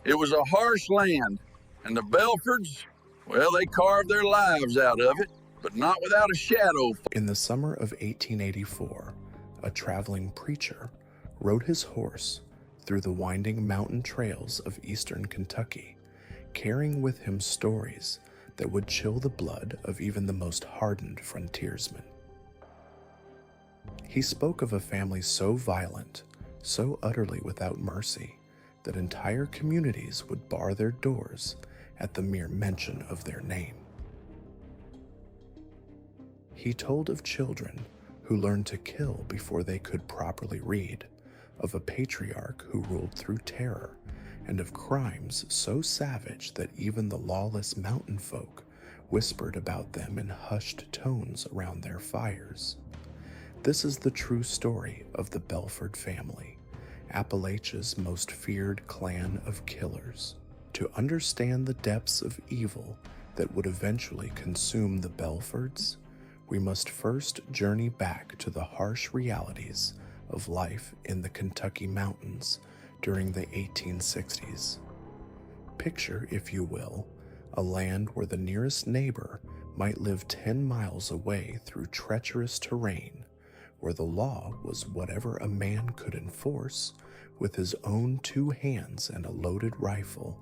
It was a harsh land, and the Bellfords, well, they carved their lives out of it, but not without a shadow. In the summer of 1884, a traveling preacher rode his horse through the winding mountain trails of eastern Kentucky, carrying with him stories that would chill the blood of even the most hardened frontiersman. He spoke of a family so violent, so utterly without mercy, that entire communities would bar their doors at the mere mention of their name. He told of children who learned to kill before they could properly read, of a patriarch who ruled through terror, and of crimes so savage that even the lawless mountain folk whispered about them in hushed tones around their fires. This is the true story of the Bellford family, Appalachia's most feared clan of killers. To understand the depths of evil that would eventually consume the Bellfords, we must first journey back to the harsh realities of life in the Kentucky mountains during the 1860s. Picture, if you will, a land where the nearest neighbor might live 10 miles away through treacherous terrain, where the law was whatever a man could enforce with his own 2 hands and a loaded rifle,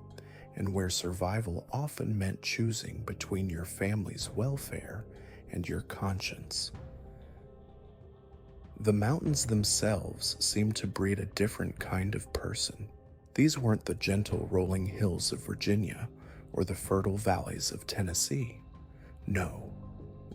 and where survival often meant choosing between your family's welfare and your conscience. The mountains themselves seemed to breed a different kind of person. These weren't the gentle rolling hills of Virginia or the fertile valleys of Tennessee. No,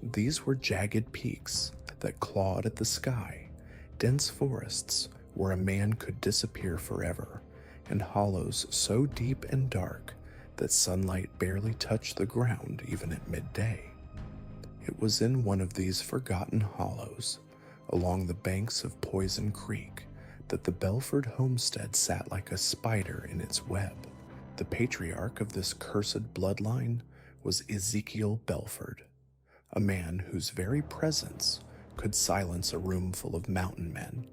these were jagged peaks that clawed at the sky, dense forests where a man could disappear forever, and hollows so deep and dark that sunlight barely touched the ground even at midday. It was in one of these forgotten hollows, along the banks of Poison Creek, that the Bellford homestead sat like a spider in its web. The patriarch of this cursed bloodline was Ezekiel Bellford, a man whose very presence could silence a room full of mountain men.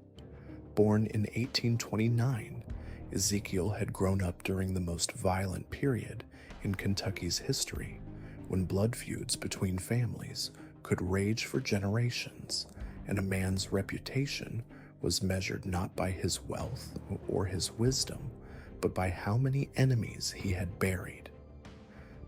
Born in 1829, Ezekiel had grown up during the most violent period in Kentucky's history, when blood feuds between families could rage for generations, and a man's reputation was measured not by his wealth or his wisdom, but by how many enemies he had buried.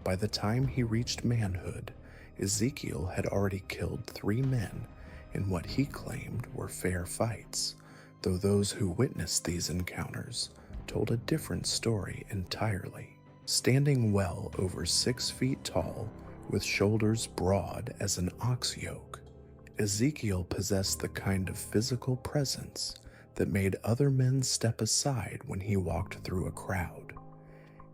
By the time he reached manhood, Ezekiel had already killed 3 men in what he claimed were fair fights, though those who witnessed these encounters told a different story entirely. Standing well over 6 feet tall, with shoulders broad as an ox yoke, Ezekiel possessed the kind of physical presence that made other men step aside when he walked through a crowd.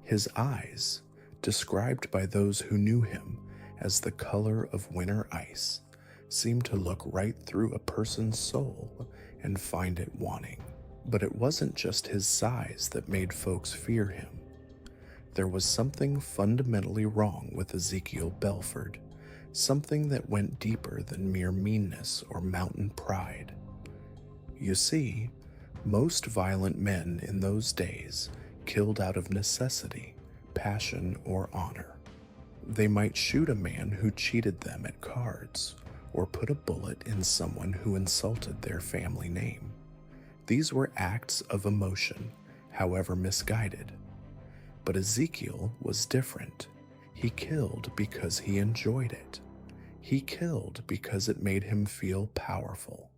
His eyes, described by those who knew him as the color of winter ice, seemed to look right through a person's soul and find it wanting. But it wasn't just his size that made folks fear him. There was something fundamentally wrong with Ezekiel Bellford, something that went deeper than mere meanness or mountain pride. You see, most violent men in those days killed out of necessity, passion, or honor. They might shoot a man who cheated them at cards, or put a bullet in someone who insulted their family name. These were acts of emotion, however misguided. But Ezekiel was different. He killed because he enjoyed it. He killed because it made him feel powerful.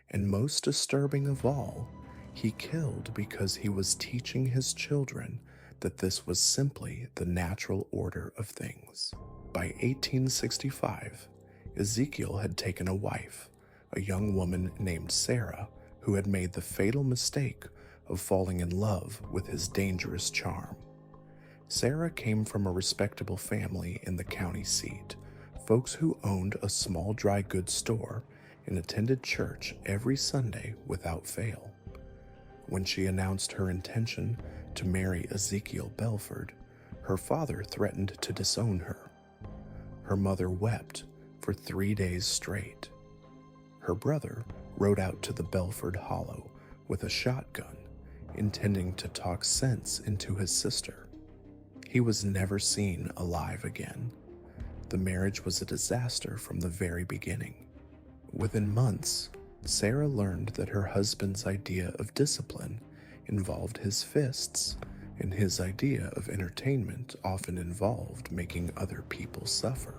And most disturbing of all, he killed because he was teaching his children that this was simply the natural order of things. By 1865, Ezekiel had taken a wife, a young woman named Sarah, who had made the fatal mistake of falling in love with his dangerous charm. Sarah came from a respectable family in the county seat, folks who owned a small dry goods store and attended church every Sunday without fail. When she announced her intention to marry Ezekiel Bellford, her father threatened to disown her. Her mother wept for 3 days straight. Her brother rode out to the Bellford Hollow with a shotgun intending to talk sense into his sister. He was never seen alive again. The marriage was a disaster from the very beginning. Within months, Sarah learned that her husband's idea of discipline involved his fists, and his idea of entertainment often involved making other people suffer.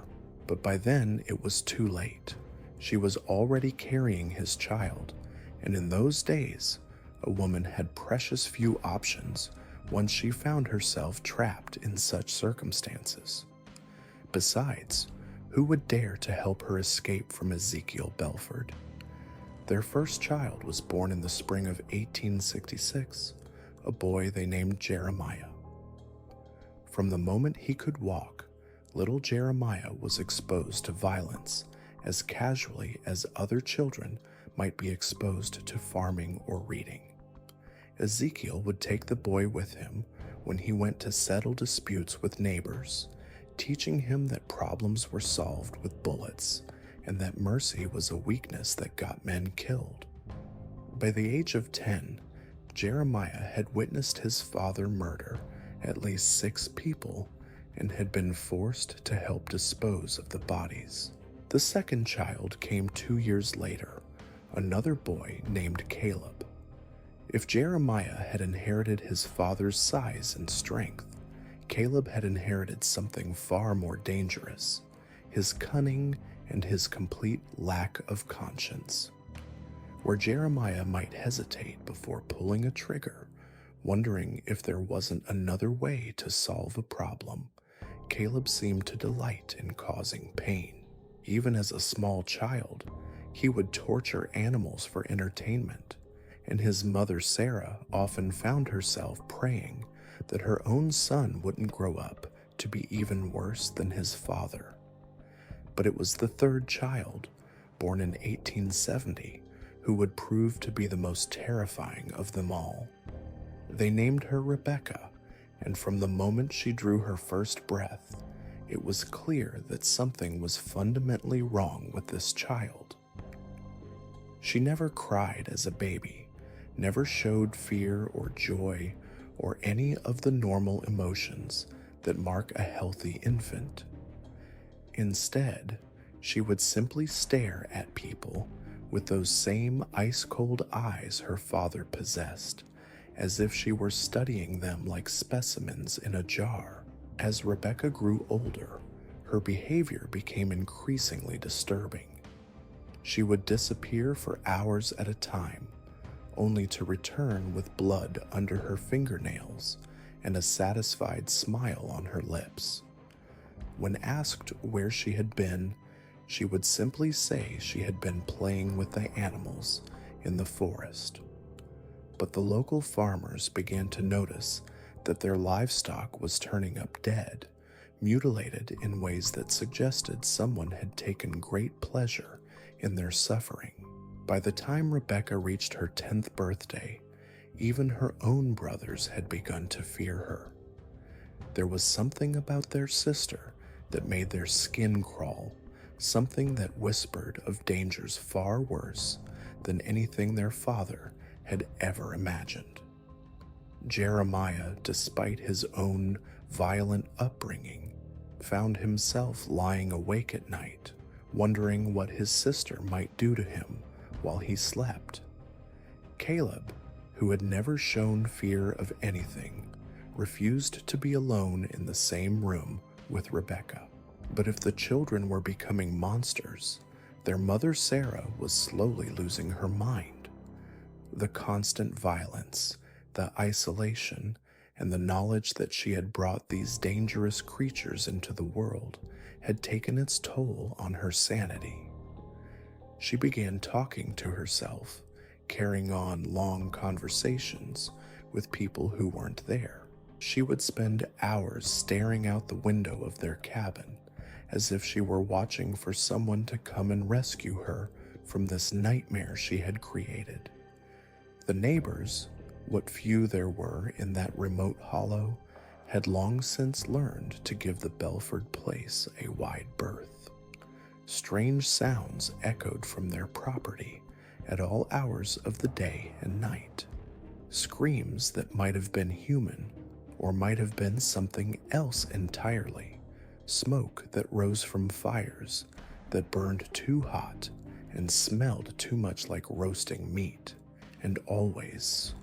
But by then, it was too late. She was already carrying his child, and in those days, a woman had precious few options once she found herself trapped in such circumstances. Besides, who would dare to help her escape from Ezekiel Bellford? Their first child was born in the spring of 1866, a boy they named Jeremiah. From the moment he could walk, little Jeremiah was exposed to violence as casually as other children might be exposed to farming or reading. Ezekiel would take the boy with him when he went to settle disputes with neighbors, teaching him that problems were solved with bullets and that mercy was a weakness that got men killed. By the age of 10, Jeremiah had witnessed his father murder at least 6 people and had been forced to help dispose of the bodies. The second child came 2 years later, another boy named Caleb. If Jeremiah had inherited his father's size and strength, Caleb had inherited something far more dangerous: his cunning and his complete lack of conscience. Where Jeremiah might hesitate before pulling a trigger, wondering if there wasn't another way to solve a problem, Caleb seemed to delight in causing pain. Even as a small child, he would torture animals for entertainment, and his mother Sarah often found herself praying that her own son wouldn't grow up to be even worse than his father. But it was the third child, born in 1870, who would prove to be the most terrifying of them all. They named her Rebecca, and from the moment she drew her first breath, it was clear that something was fundamentally wrong with this child. She never cried as a baby, never showed fear or joy or any of the normal emotions that mark a healthy infant. Instead, she would simply stare at people with those same ice-cold eyes her father possessed, as if she were studying them like specimens in a jar. As Rebecca grew older, her behavior became increasingly disturbing. She would disappear for hours at a time, only to return with blood under her fingernails and a satisfied smile on her lips. When asked where she had been, she would simply say she had been playing with the animals in the forest. But the local farmers began to notice that their livestock was turning up dead, mutilated in ways that suggested someone had taken great pleasure in their suffering. By the time Rebecca reached her 10th birthday, even her own brothers had begun to fear her. There was something about their sister that made their skin crawl, something that whispered of dangers far worse than anything their father had ever imagined. Jeremiah, despite his own violent upbringing, found himself lying awake at night, wondering what his sister might do to him while he slept. Caleb, who had never shown fear of anything, refused to be alone in the same room with Rebecca. But if the children were becoming monsters, their mother Sarah was slowly losing her mind. The constant violence, the isolation, and the knowledge that she had brought these dangerous creatures into the world had taken its toll on her sanity. She began talking to herself, carrying on long conversations with people who weren't there. She would spend hours staring out the window of their cabin, as if she were watching for someone to come and rescue her from this nightmare she had created. The neighbors, what few there were in that remote hollow, had long since learned to give the Bellford place a wide berth. Strange sounds echoed from their property at all hours of the day and night. Screams that might have been human or might have been something else entirely. Smoke that rose from fires that burned too hot and smelled too much like roasting meat. And always,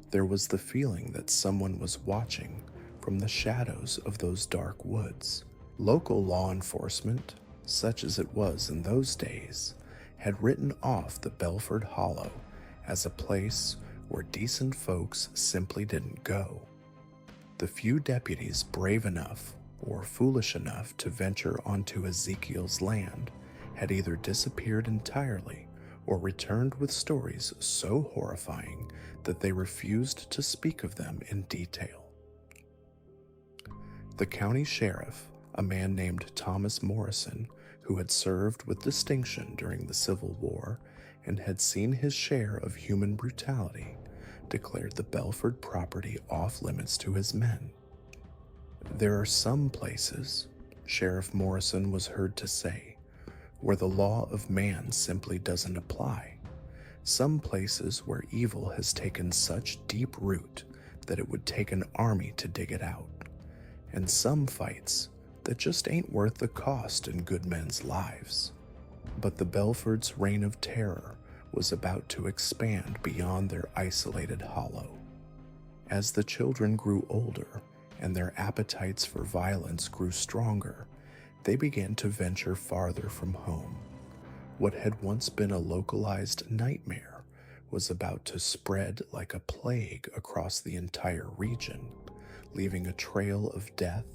there was the feeling that someone was watching from the shadows of those dark woods. Local law enforcement, such as it was in those days, had written off the Bellford Hollow as a place where decent folks simply didn't go. The few deputies brave enough or foolish enough to venture onto Ezekiel's land had either disappeared entirely or returned with stories so horrifying that they refused to speak of them in detail. The county sheriff, a man named Thomas Morrison, who had served with distinction during the Civil War and had seen his share of human brutality, declared the Bellford property off limits to his men. There are some places, Sheriff Morrison was heard to say, where the law of man simply doesn't apply. Some places where evil has taken such deep root that it would take an army to dig it out. And some fights that just ain't worth the cost in good men's lives. But the Bellford's reign of terror was about to expand beyond their isolated hollow. As the children grew older and their appetites for violence grew stronger, they began to venture farther from home. What had once been a localized nightmare was about to spread like a plague across the entire region, leaving a trail of death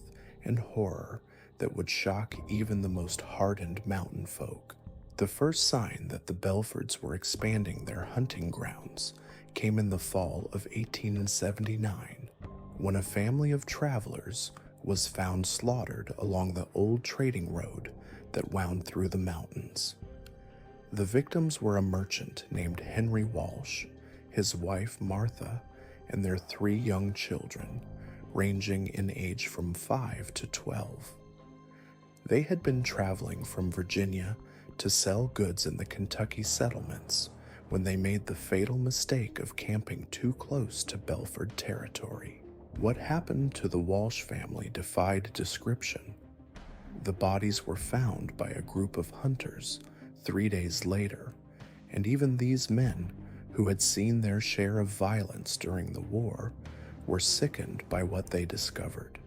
and horror that would shock even the most hardened mountain folk. The first sign that the Bellfords were expanding their hunting grounds came in the fall of 1879, when a family of travelers was found slaughtered along the old trading road that wound through the mountains. The victims were a merchant named Henry Walsh, his wife Martha, and their 3 young children, ranging in age from 5 to 12. They had been traveling from Virginia to sell goods in the Kentucky settlements when they made the fatal mistake of camping too close to Bellford territory. What happened to the Walsh family defied description. The bodies were found by a group of hunters 3 days later, and even these men, who had seen their share of violence during the war, were sickened by what they discovered.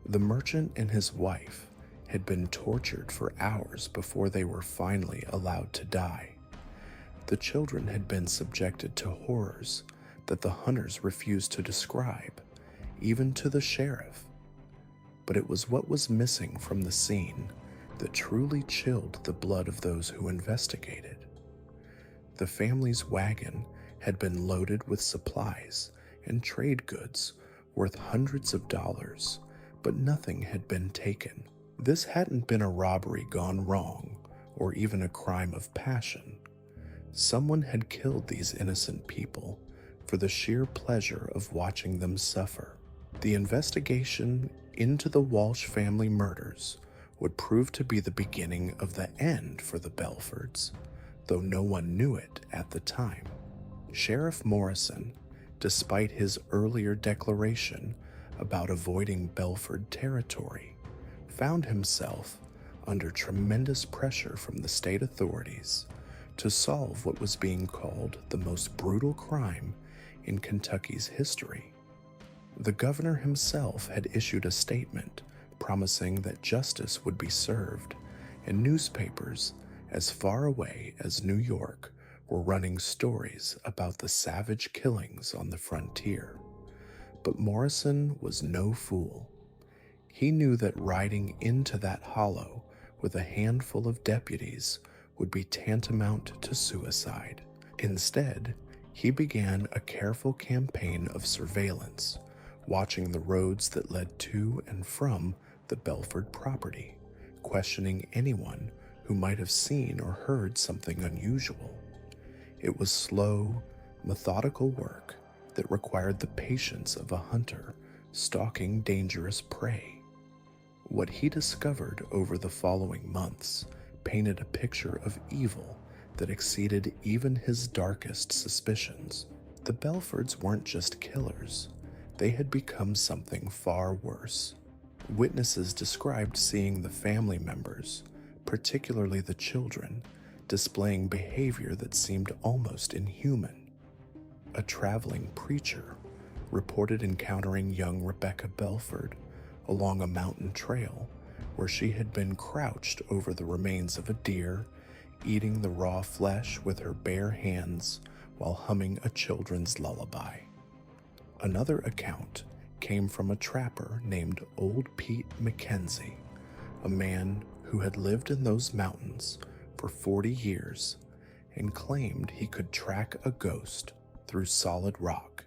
The merchant and his wife had been tortured for hours before they were finally allowed to die. The children had been subjected to horrors that the hunters refused to describe, even to the sheriff. But it was what was missing from the scene that truly chilled the blood of those who investigated. The family's wagon had been loaded with supplies and trade goods worth hundreds of dollars, but nothing had been taken. This hadn't been a robbery gone wrong, or even a crime of passion. Someone had killed these innocent people for the sheer pleasure of watching them suffer. The investigation into the Walsh family murders would prove to be the beginning of the end for the Bellfords, though no one knew it at the time. Sheriff Morrison, despite his earlier declaration about avoiding Bellford territory, found himself under tremendous pressure from the state authorities to solve what was being called the most brutal crime in Kentucky's history. The governor himself had issued a statement promising that justice would be served, and newspapers as far away as New York were running stories about the savage killings on the frontier. But Morrison was no fool. He knew that riding into that hollow with a handful of deputies would be tantamount to suicide. Instead, he began a careful campaign of surveillance, watching the roads that led to and from the Bellford property, questioning anyone who might have seen or heard something unusual. It was slow, methodical work that required the patience of a hunter stalking dangerous prey. What he discovered over the following months painted a picture of evil that exceeded even his darkest suspicions. The Bellfords weren't just killers, they had become something far worse. Witnesses described seeing the family members, particularly the children, displaying behavior that seemed almost inhuman. A traveling preacher reported encountering young Rebecca Bellford along a mountain trail where she had been crouched over the remains of a deer, eating the raw flesh with her bare hands while humming a children's lullaby. Another account came from a trapper named Old Pete Mackenzie, a man who had lived in those mountains for 40 years and claimed he could track a ghost through solid rock.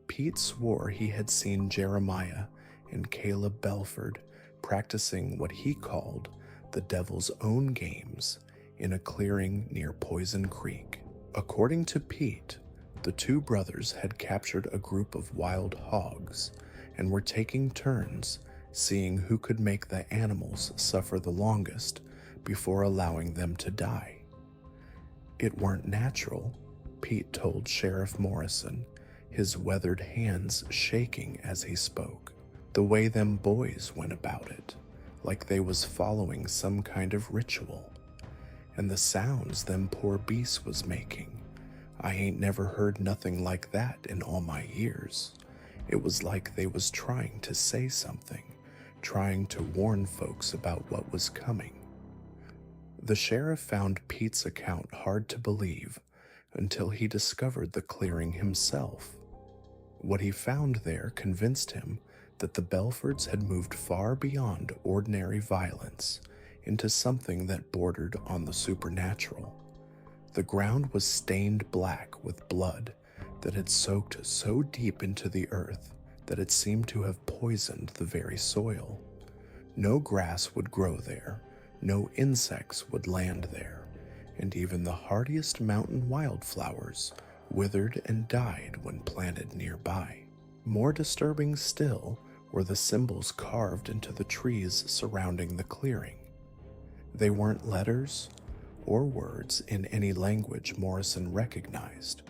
Pete swore he had seen Jeremiah and Caleb Bellford practicing what he called the devil's own games in a clearing near Poison Creek. According to Pete, the two brothers had captured a group of wild hogs and were taking turns seeing who could make the animals suffer the longest before allowing them to die. It weren't natural, Pete told Sheriff Morrison, his weathered hands shaking as he spoke. The way them boys went about it, like they was following some kind of ritual. And the sounds them poor beasts was making, I ain't never heard nothing like that in all my years. It was like they was trying to say something, trying to warn folks about what was coming. The sheriff found Pete's account hard to believe until he discovered the clearing himself. What he found there convinced him that the Bellfords had moved far beyond ordinary violence into something that bordered on the supernatural. The ground was stained black with blood that had soaked so deep into the earth that it seemed to have poisoned the very soil. No grass would grow there, no insects would land there, and even the hardiest mountain wildflowers withered and died when planted nearby. More disturbing still were the symbols carved into the trees surrounding the clearing. They weren't letters or words in any language Morrison recognized,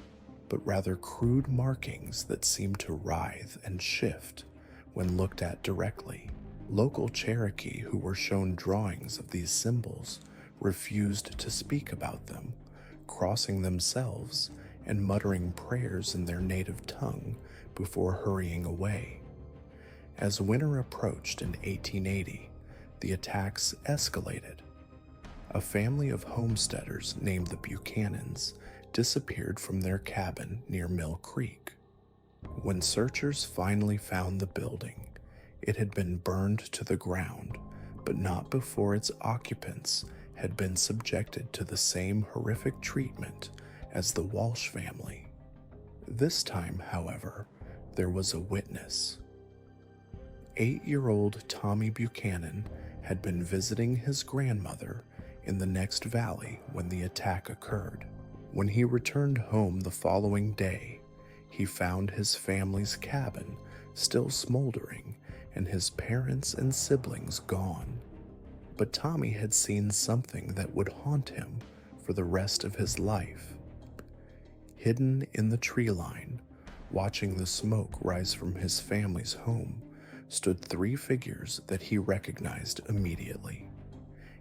but rather crude markings that seemed to writhe and shift when looked at directly. Local Cherokee who were shown drawings of these symbols refused to speak about them, crossing themselves and muttering prayers in their native tongue before hurrying away. As winter approached in 1880, the attacks escalated. A family of homesteaders named the Buchanans disappeared from their cabin near Mill Creek. When searchers finally found the building, it had been burned to the ground, but not before its occupants had been subjected to the same horrific treatment as the Walsh family. This time, however, there was a witness. 8-year-old Tommy Buchanan had been visiting his grandmother in the next valley when the attack occurred. When he returned home the following day, he found his family's cabin still smoldering and his parents and siblings gone. But Tommy had seen something that would haunt him for the rest of his life. Hidden in the tree line, watching the smoke rise from his family's home, stood 3 figures that he recognized immediately.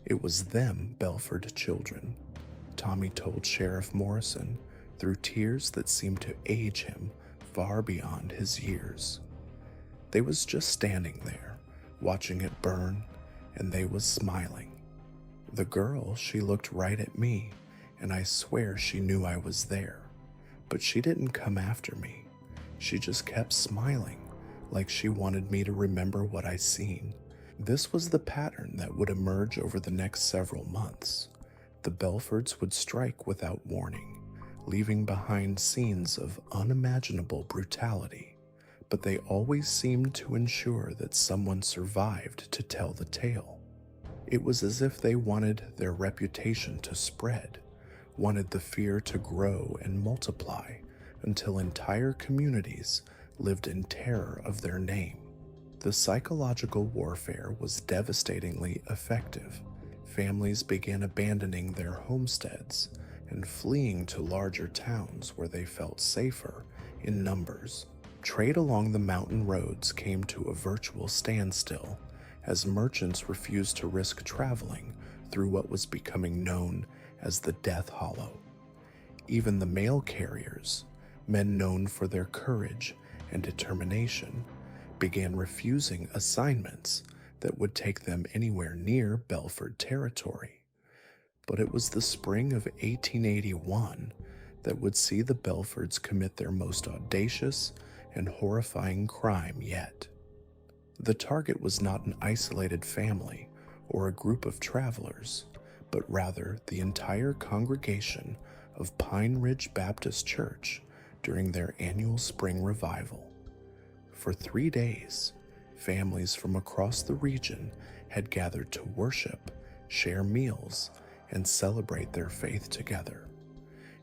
It was them Bellford children, Tommy told Sheriff Morrison through tears that seemed to age him far beyond his years. They was just standing there, watching it burn, and they was smiling. The girl, she looked right at me, and I swear she knew I was there. But she didn't come after me. She just kept smiling, like she wanted me to remember what I seen. This was the pattern that would emerge over the next several months. The Bellfords would strike without warning, leaving behind scenes of unimaginable brutality. But they always seemed to ensure that someone survived to tell the tale. It was as if they wanted their reputation to spread, wanted the fear to grow and multiply until entire communities lived in terror of their name. The psychological warfare was devastatingly effective. Families began abandoning their homesteads, and fleeing to larger towns where they felt safer in numbers. Trade along the mountain roads came to a virtual standstill as merchants refused to risk traveling through what was becoming known as the Death Hollow. Even the mail carriers, men known for their courage and determination, began refusing assignments that would take them anywhere near Bellford territory. But it was the spring of 1881 that would see the Bellfords commit their most audacious and horrifying crime yet. The target was not an isolated family or a group of travelers, but rather the entire congregation of Pine Ridge Baptist Church during their annual spring revival. For 3 days, families from across the region had gathered to worship, share meals, and celebrate their faith together.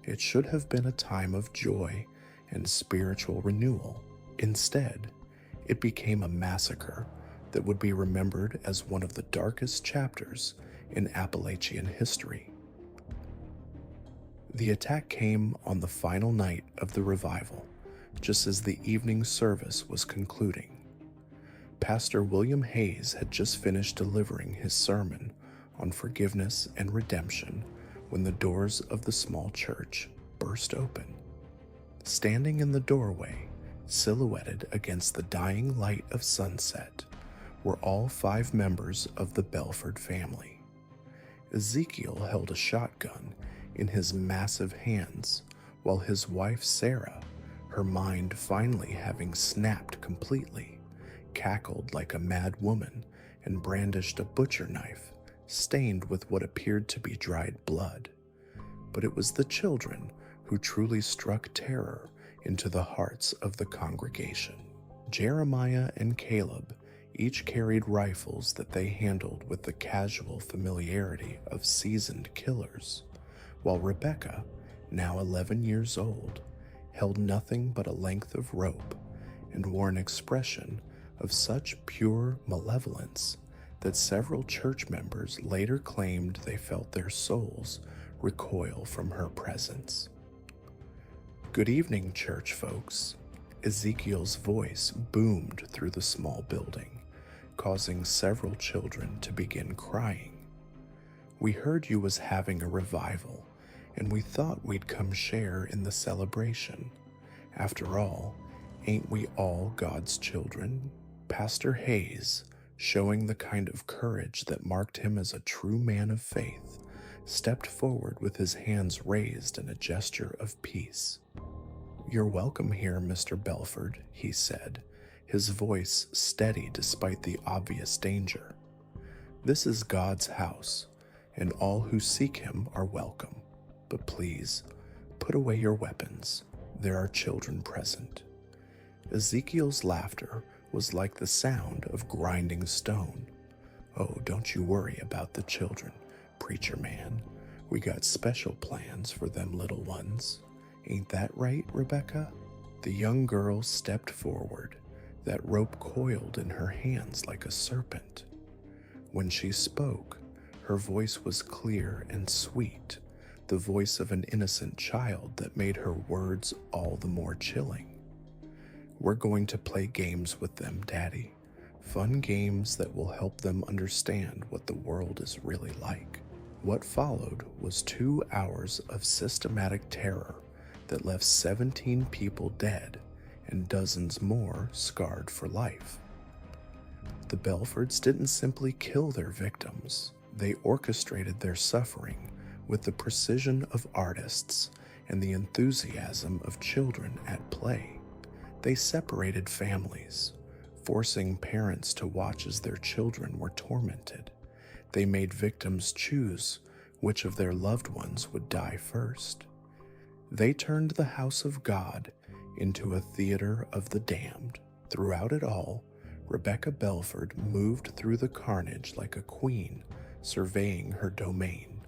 It should have been a time of joy and spiritual renewal. Instead, it became a massacre that would be remembered as one of the darkest chapters in Appalachian history. The attack came on the final night of the revival, just as the evening service was concluding. Pastor William Hayes had just finished delivering his sermon on forgiveness and redemption when the doors of the small church burst open. Standing in the doorway, silhouetted against the dying light of sunset, were all 5 members of the Bellford family. Ezekiel held a shotgun in his massive hands, while his wife Sarah, her mind finally having snapped completely, cackled like a mad woman and brandished a butcher knife stained with what appeared to be dried blood. But it was the children who truly struck terror into the hearts of the congregation. Jeremiah and Caleb each carried rifles that they handled with the casual familiarity of seasoned killers, while Rebecca, now 11 years old, held nothing but a length of rope and wore an expression of such pure malevolence that several church members later claimed they felt their souls recoil from her presence. "Good evening, church folks." Ezekiel's voice boomed through the small building, causing several children to begin crying. "We heard you was having a revival, and we thought we'd come share in the celebration. After all, ain't we all God's children?" Pastor Hayes, showing the kind of courage that marked him as a true man of faith, stepped forward with his hands raised in a gesture of peace. "You're welcome here, Mr. Bellford," he said, his voice steady despite the obvious danger. "This is God's house, and all who seek him are welcome. But please, put away your weapons. There are children present." Ezekiel's laughter was like the sound of grinding stone. "Oh, don't you worry about the children, preacher man. We got special plans for them little ones. Ain't that right, Rebecca?" The young girl stepped forward, that rope coiled in her hands like a serpent. When she spoke, her voice was clear and sweet, the voice of an innocent child that made her words all the more chilling. "We're going to play games with them, Daddy. Fun games that will help them understand what the world is really like." What followed was 2 hours of systematic terror that left 17 people dead and dozens more scarred for life. The Bellfords didn't simply kill their victims, they orchestrated their suffering with the precision of artists and the enthusiasm of children at play. They separated families, forcing parents to watch as their children were tormented. They made victims choose which of their loved ones would die first. They turned the house of God into a theater of the damned. Throughout it all, Rebecca Bellford moved through the carnage like a queen surveying her domain.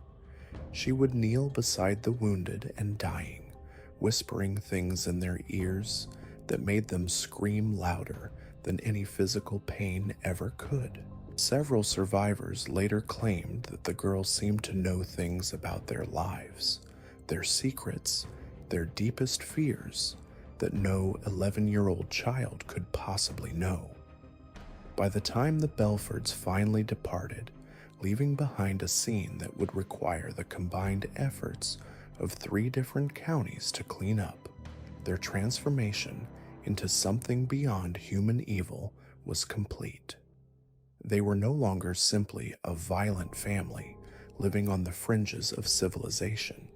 She would kneel beside the wounded and dying, whispering things in their ears that made them scream louder than any physical pain ever could. Several survivors later claimed that the girl seemed to know things about their lives, their secrets, their deepest fears that no 11-year-old child could possibly know. By the time the Bellfords finally departed, leaving behind a scene that would require the combined efforts of 3 different counties to clean up, their transformation into something beyond human evil was complete. They were no longer simply a violent family living on the fringes of civilization.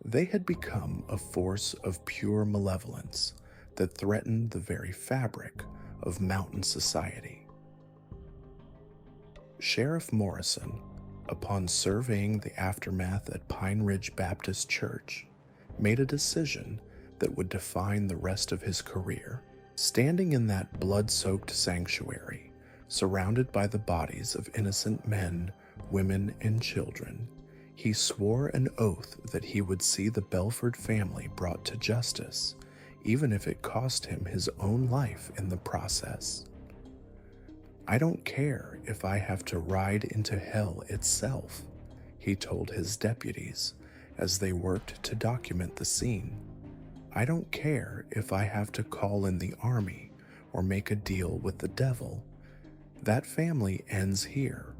They had become a force of pure malevolence that threatened the very fabric of mountain society. Sheriff Morrison, upon surveying the aftermath at Pine Ridge Baptist Church, made a decision that would define the rest of his career. Standing in that blood-soaked sanctuary, surrounded by the bodies of innocent men, women, and children, he swore an oath that he would see the Bellford family brought to justice, even if it cost him his own life in the process. "I don't care if I have to ride into hell itself," he told his deputies as they worked to document the scene. "I don't care if I have to call in the army or make a deal with the devil. That family ends here.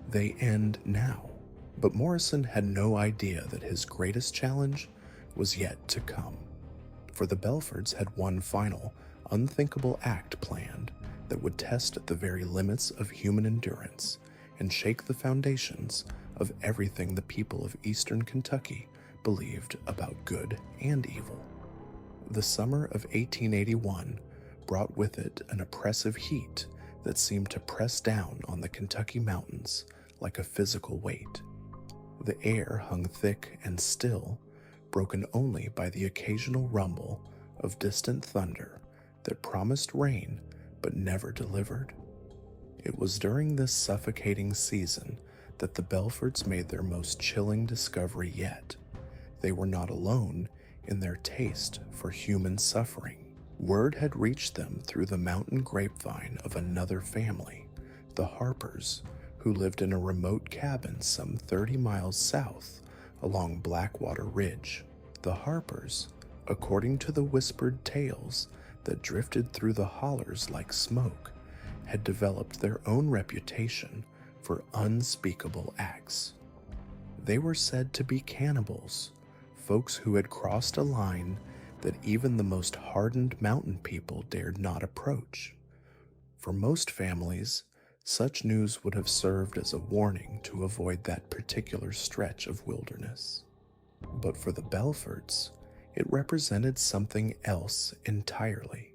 They end now." But Morrison had no idea that his greatest challenge was yet to come. For the Bellfords had one final, unthinkable act planned that would test the very limits of human endurance and shake the foundations of everything the people of eastern Kentucky believed about good and evil. The summer of 1881 brought with it an oppressive heat that seemed to press down on the Kentucky mountains like a physical weight. The air hung thick and still, broken only by the occasional rumble of distant thunder that promised rain but never delivered. It was during this suffocating season that the Bellfords made their most chilling discovery yet. They were not alone in their taste for human suffering. Word had reached them through the mountain grapevine of another family, the Harpers, who lived in a remote cabin some 30 miles south along Blackwater Ridge. The Harpers, according to the whispered tales that drifted through the hollers like smoke, had developed their own reputation for unspeakable acts. They were said to be cannibals, folks who had crossed a line that even the most hardened mountain people dared not approach. For most families, such news would have served as a warning to avoid that particular stretch of wilderness. But for the Bellfords, it represented something else entirely,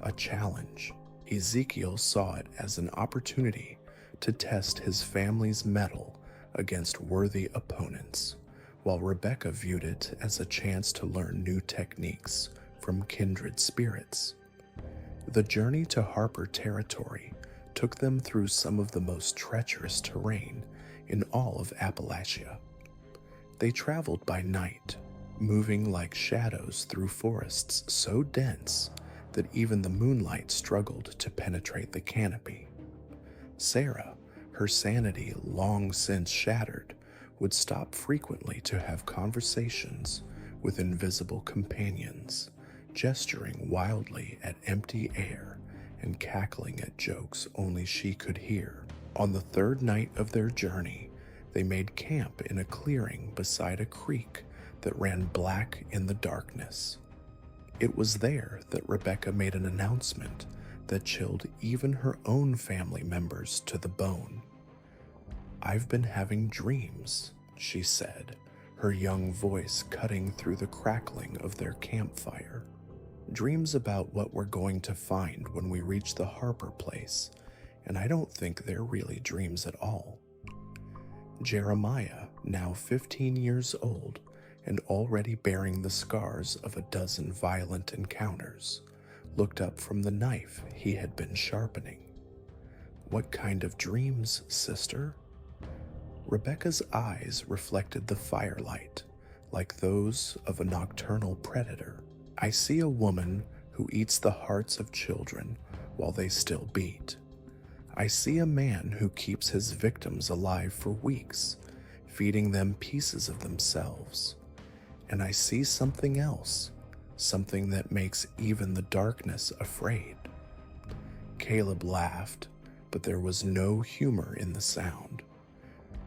a challenge. Ezekiel saw it as an opportunity to test his family's mettle against worthy opponents, while Rebecca viewed it as a chance to learn new techniques from kindred spirits. The journey to Harper territory took them through some of the most treacherous terrain in all of Appalachia. They traveled by night, moving like shadows through forests so dense that even the moonlight struggled to penetrate the canopy. Sarah, her sanity long since shattered, would stop frequently to have conversations with invisible companions, gesturing wildly at empty air and cackling at jokes only she could hear. On the 3rd night of their journey, they made camp in a clearing beside a creek that ran black in the darkness. It was there that Rebecca made an announcement that chilled even her own family members to the bone. "I've been having dreams," she said, her young voice cutting through the crackling of their campfire. "Dreams about what we're going to find when we reach the Harper place, and I don't think they're really dreams at all." Jeremiah, now 15 years old and already bearing the scars of a dozen violent encounters, looked up from the knife he had been sharpening. "What kind of dreams, sister?" Rebecca's eyes reflected the firelight, like those of a nocturnal predator. "I see a woman who eats the hearts of children while they still beat. I see a man who keeps his victims alive for weeks, feeding them pieces of themselves. and I see something else, something that makes even the darkness afraid." Caleb laughed, but there was no humor in the sound.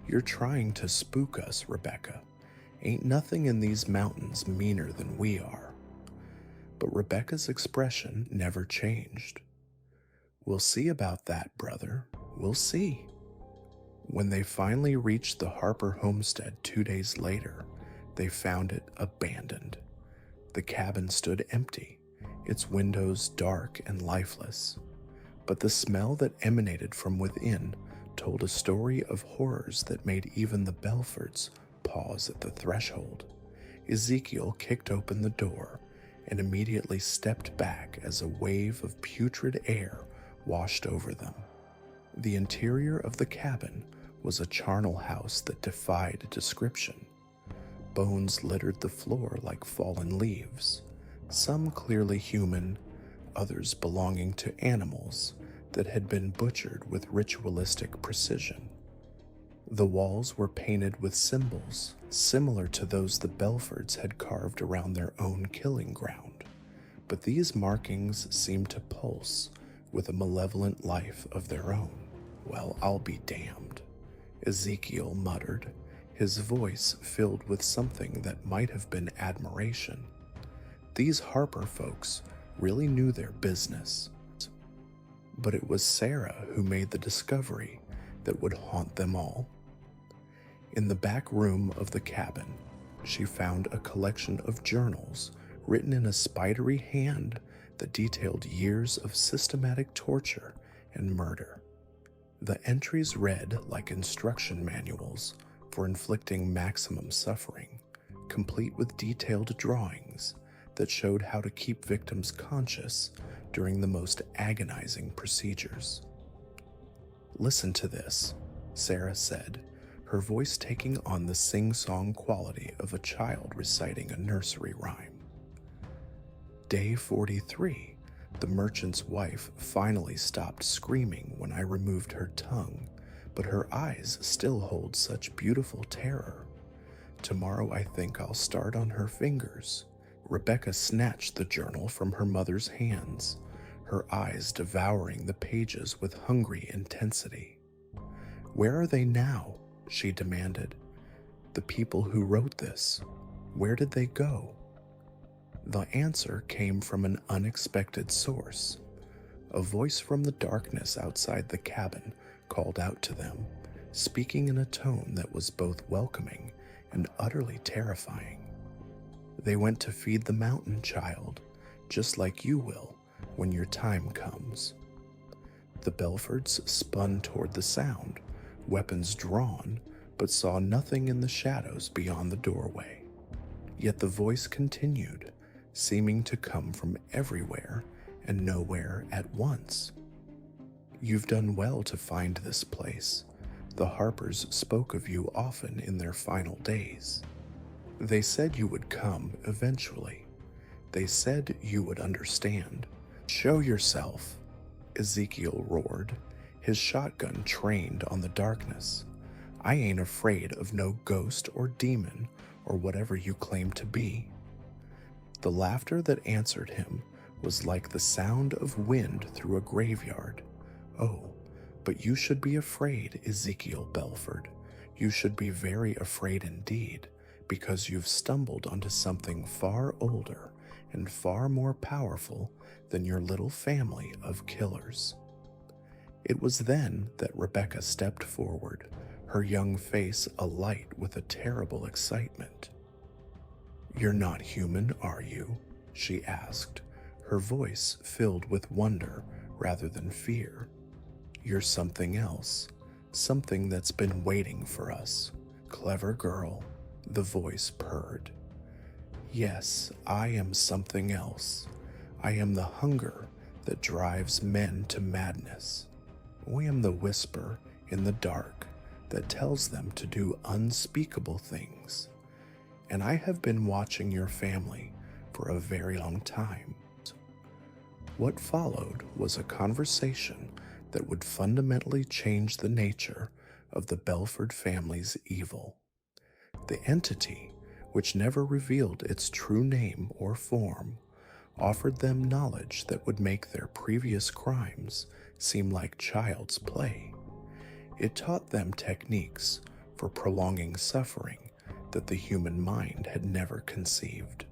"You're trying to spook us, Rebecca. Ain't nothing in these mountains meaner than we are." But Rebecca's expression never changed. "We'll see about that, brother. We'll see." When they finally reached the Harper homestead 2 days later, they found it abandoned. The cabin stood empty, its windows dark and lifeless. But the smell that emanated from within told a story of horrors that made even the Bellfords pause at the threshold. Ezekiel kicked open the door and immediately stepped back as a wave of putrid air washed over them. The interior of the cabin was a charnel house that defied description. Bones littered the floor like fallen leaves, some clearly human, others belonging to animals that had been butchered with ritualistic precision. The walls were painted with symbols similar to those the Bellfords had carved around their own killing ground, but these markings seemed to pulse with a malevolent life of their own. "Well, I'll be damned," Ezekiel muttered, his voice filled with something that might have been admiration. These Harper folks really knew their business. But it was Sarah who made the discovery that would haunt them all. In the back room of the cabin, she found a collection of journals written in a spidery hand that detailed years of systematic torture and murder. The entries read like instruction manuals for inflicting maximum suffering, complete with detailed drawings that showed how to keep victims conscious during the most agonizing procedures. "Listen to this," Sarah said, her voice taking on the sing-song quality of a child reciting a nursery rhyme. "Day 43, the merchant's wife finally stopped screaming when I removed her tongue, but her eyes still hold such beautiful terror. Tomorrow I think I'll start on her fingers." Rebecca snatched the journal from her mother's hands, her eyes devouring the pages with hungry intensity. "Where are they now?" she demanded. "The people who wrote this, where did they go?" The answer came from an unexpected source. A voice from the darkness outside the cabin called out to them, speaking in a tone that was both welcoming and utterly terrifying. "They went to feed the mountain, child, just like you will when your time comes." The Bellfords spun toward the sound, weapons drawn, but saw nothing in the shadows beyond the doorway. Yet the voice continued, seeming to come from everywhere and nowhere at once. "You've done well to find this place. The Harpers spoke of you often in their final days. They said you would come eventually. They said you would understand. Show yourself," Ezekiel roared, his shotgun trained on the darkness. "I ain't afraid of no ghost or demon or whatever you claim to be." The laughter that answered him was like the sound of wind through a graveyard. "Oh, but you should be afraid, Ezekiel Bellford. You should be very afraid indeed, because you've stumbled onto something far older and far more powerful than your little family of killers." It was then that Rebecca stepped forward, her young face alight with a terrible excitement. "You're not human, are you?" she asked, her voice filled with wonder rather than fear. "You're something else, something that's been waiting for us. Clever girl," the voice purred. "Yes, I am something else. I am the hunger that drives men to madness. I am the whisper in the dark that tells them to do unspeakable things. And I have been watching your family for a very long time." What followed was a conversation that would fundamentally change the nature of the Bellford family's evil. The entity which never revealed its true name or form, offered them knowledge that would make their previous crimes seem like child's play. It taught them techniques for prolonging suffering that the human mind had never conceived.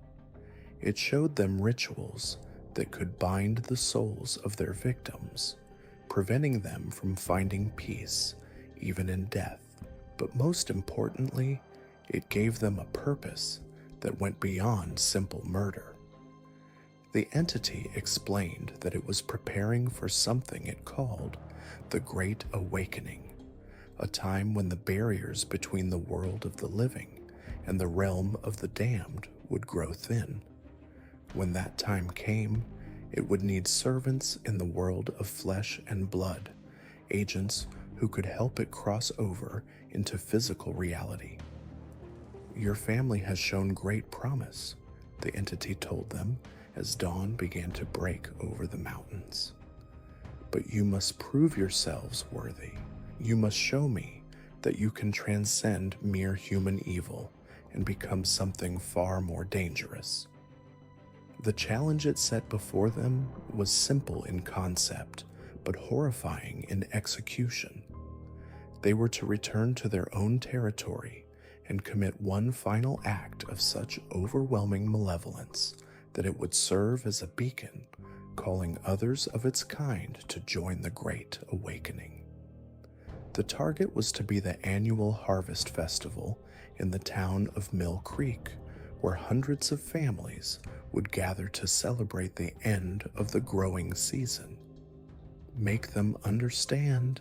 It showed them rituals that could bind the souls of their victims, preventing them from finding peace even in death. But most importantly, it gave them a purpose that went beyond simple murder. The entity explained that it was preparing for something it called the Great Awakening, a time when the barriers between the world of the living and the realm of the damned would grow thin. When that time came, it would need servants in the world of flesh and blood, agents who could help it cross over into physical reality. Your family has shown great promise, the entity told them as dawn began to break over the mountains. But you must prove yourselves worthy. You must show me that you can transcend mere human evil and become something far more dangerous. The challenge it set before them was simple in concept, but horrifying in execution. They were to return to their own territory and commit one final act of such overwhelming malevolence that it would serve as a beacon, calling others of its kind to join the Great Awakening. The target was to be the annual harvest festival in the town of Mill Creek, where hundreds of families would gather to celebrate the end of the growing season. Make them understand,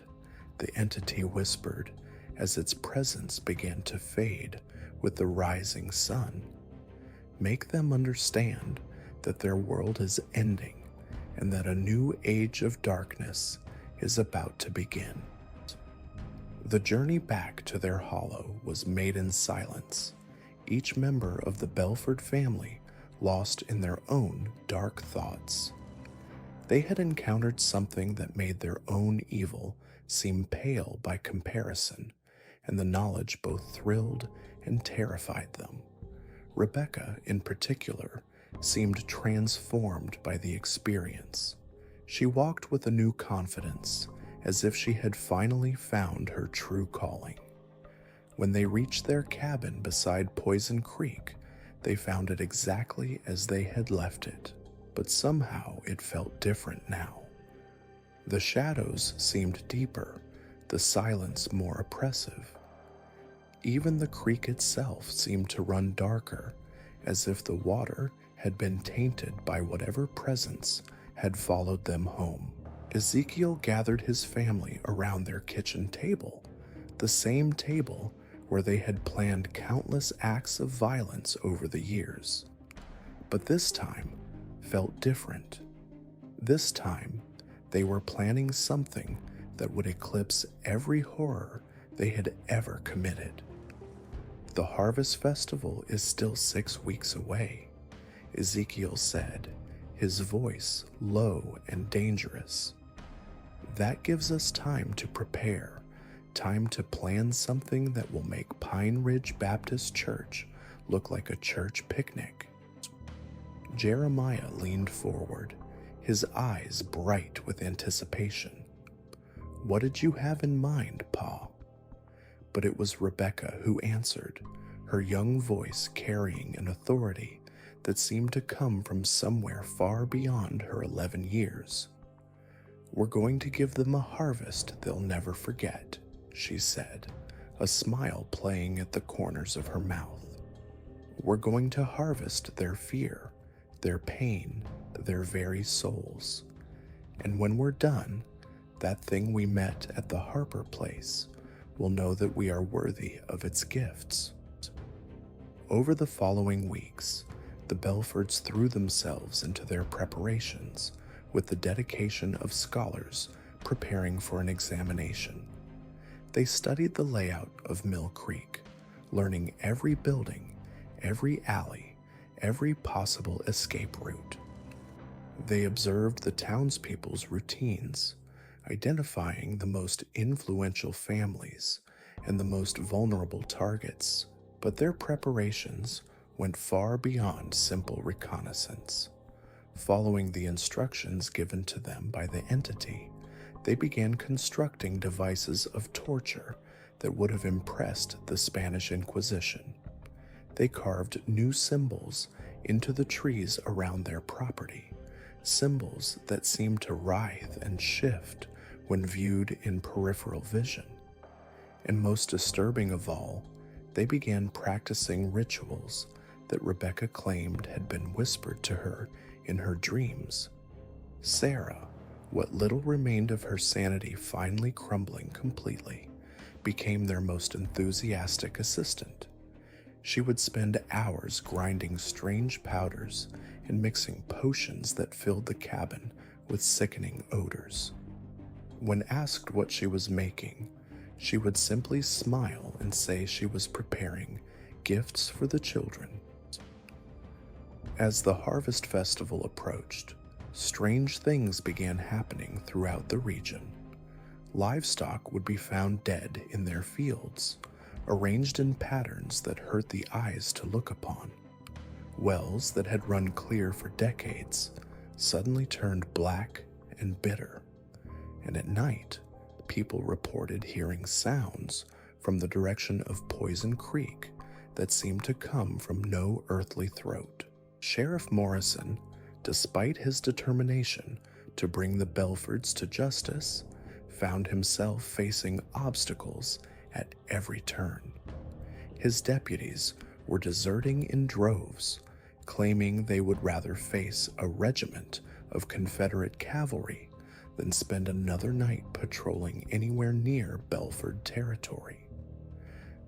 the entity whispered as its presence began to fade with the rising sun. Make them understand that their world is ending and that a new age of darkness is about to begin. The journey back to their hollow was made in silence, each member of the Bellford family lost in their own dark thoughts. They had encountered something that made their own evil seem pale by comparison, and the knowledge both thrilled and terrified them. Rebecca, in particular, seemed transformed by the experience. She walked with a new confidence, as if she had finally found her true calling. When they reached their cabin beside Poison Creek, they found it exactly as they had left it, but somehow it felt different now. The shadows seemed deeper, the silence more oppressive. Even the creek itself seemed to run darker, as if the water had been tainted by whatever presence had followed them home. Ezekiel gathered his family around their kitchen table, the same table where they had planned countless acts of violence over the years. But this time felt different. This time, they were planning something that would eclipse every horror they had ever committed. The harvest festival is still 6 weeks away, Ezekiel said, his voice low and dangerous. That gives us time to prepare, time to plan something that will make Pine Ridge Baptist Church look like a church picnic. Jeremiah leaned forward, his eyes bright with anticipation. What did you have in mind, Pa? But it was Rebecca who answered, her young voice carrying an authority that seemed to come from somewhere far beyond her 11 years. We're going to give them a harvest they'll never forget, she said, a smile playing at the corners of her mouth. We're going to harvest their fear, their pain, their very souls. And when we're done, that thing we met at the Harper place will know that we are worthy of its gifts. Over the following weeks, the Bellfords threw themselves into their preparations with the dedication of scholars preparing for an examination. They studied the layout of Mill Creek, learning every building, every alley, every possible escape route. They observed the townspeople's routines, identifying the most influential families and the most vulnerable targets, But their preparations went far beyond simple reconnaissance. Following the instructions given to them by the entity, they began constructing devices of torture that would have impressed the Spanish Inquisition. They carved new symbols into the trees around their property, symbols that seemed to writhe and shift when viewed in peripheral vision. And most disturbing of all, they began practicing rituals that Rebecca claimed had been whispered to her in her dreams. Sarah, what little remained of her sanity finally crumbling completely, became their most enthusiastic assistant. She would spend hours grinding strange powders and mixing potions that filled the cabin with sickening odors. When asked what she was making, she would simply smile and say she was preparing gifts for the children. As the harvest festival approached, strange things began happening throughout the region. Livestock would be found dead in their fields, arranged in patterns that hurt the eyes to look upon. Wells that had run clear for decades suddenly turned black and bitter. And at night, people reported hearing sounds from the direction of Poison Creek that seemed to come from no earthly throat. Sheriff Morrison, despite his determination to bring the Bellfords to justice, found himself facing obstacles at every turn. His deputies were deserting in droves, claiming they would rather face a regiment of Confederate cavalry than spend another night patrolling anywhere near Bellford territory.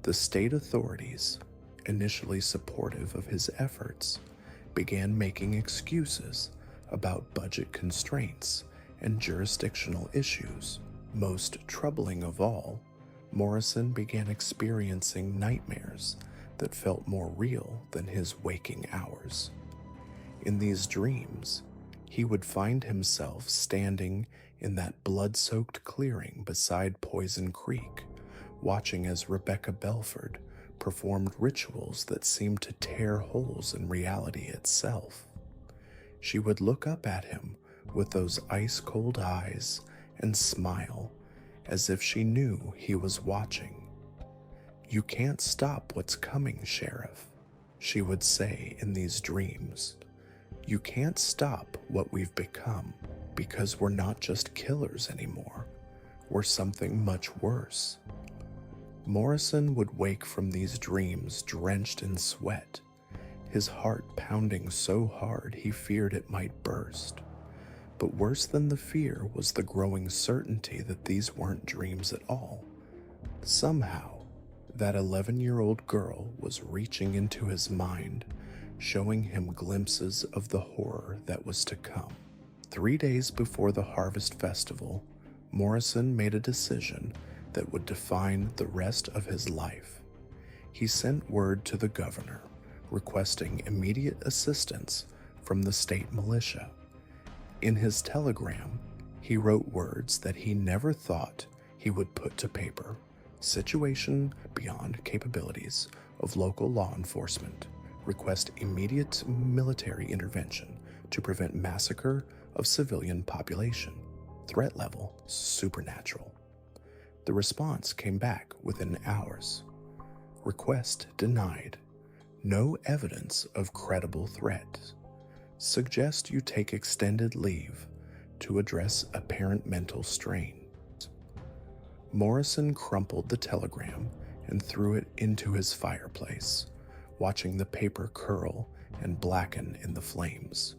The state authorities, initially supportive of his efforts, began making excuses about budget constraints and jurisdictional issues. Most troubling of all, Morrison began experiencing nightmares that felt more real than his waking hours. In these dreams, he would find himself standing in that blood-soaked clearing beside Poison Creek, watching as Rebecca Bellford performed rituals that seemed to tear holes in reality itself. She would look up at him with those ice-cold eyes and smile as if she knew he was watching. "You can't stop what's coming, Sheriff," she would say in these dreams. "You can't stop what we've become, because we're not just killers anymore. We're something much worse." Morrison would wake from these dreams drenched in sweat, his heart pounding so hard he feared it might burst. But worse than the fear was the growing certainty that these weren't dreams at all. Somehow, that 11-year-old girl was reaching into his mind, showing him glimpses of the horror that was to come. 3 days before the Harvest Festival, Morrison made a decision that would define the rest of his life. He sent word to the governor, requesting immediate assistance from the state militia. In his telegram, he wrote words that he never thought he would put to paper: "Situation beyond capabilities of local law enforcement. Request immediate military intervention to prevent massacre of civilian population. Threat level supernatural." The response came back within hours. Request denied. No evidence of credible threat. Suggest you take extended leave to address apparent mental strain. Morrison crumpled the telegram and threw it into his fireplace, watching the paper curl and blacken in the flames.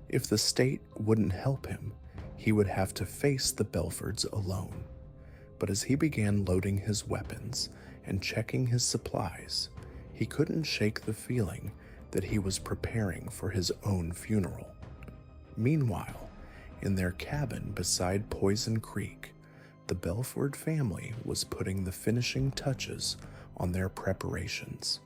If the state wouldn't help him, he would have to face the Bellfords alone. But as he began loading his weapons and checking his supplies, he couldn't shake the feeling that he was preparing for his own funeral. Meanwhile, in their cabin beside Poison Creek, the Bellford family was putting the finishing touches on their preparations.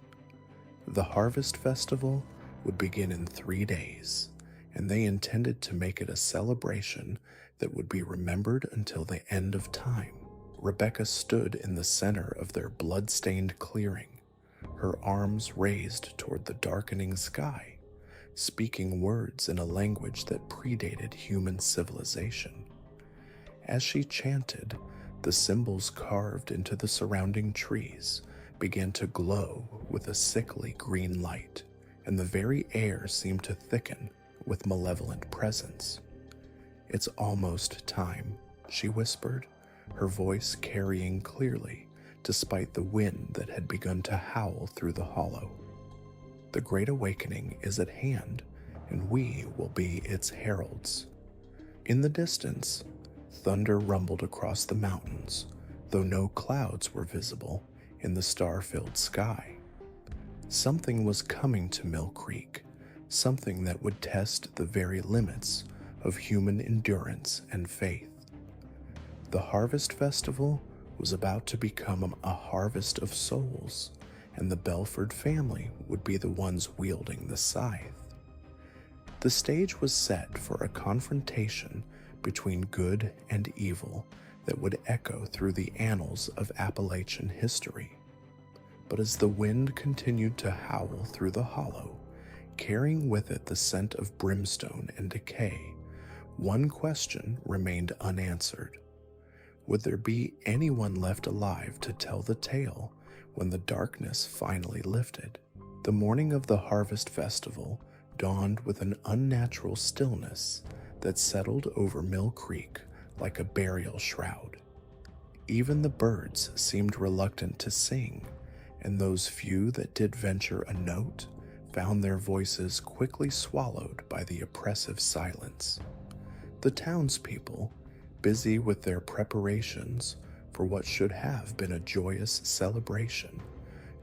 The Harvest Festival would begin in 3 days, and they intended to make it a celebration that would be remembered until the end of time. Rebecca stood in the center of their blood-stained clearing, her arms raised toward the darkening sky, speaking words in a language that predated human civilization. As she chanted, the symbols carved into the surrounding trees began to glow with a sickly green light, and the very air seemed to thicken with malevolent presence. "It's almost time," she whispered, her voice carrying clearly despite the wind that had begun to howl through the hollow. "The Great Awakening is at hand, and we will be its heralds." In the distance, thunder rumbled across the mountains, though no clouds were visible in the star-filled sky. Something was coming to Mill Creek, something that would test the very limits of human endurance and faith. The Harvest Festival was about to become a harvest of souls, and the Bellford family would be the ones wielding the scythe. The stage was set for a confrontation between good and evil that would echo through the annals of Appalachian history. But as the wind continued to howl through the hollow, carrying with it the scent of brimstone and decay, one question remained unanswered. Would there be anyone left alive to tell the tale when the darkness finally lifted? The morning of the Harvest Festival dawned with an unnatural stillness that settled over Mill Creek like a burial shroud. Even the birds seemed reluctant to sing, and those few that did venture a note found their voices quickly swallowed by the oppressive silence. The townspeople, busy with their preparations for what should have been a joyous celebration,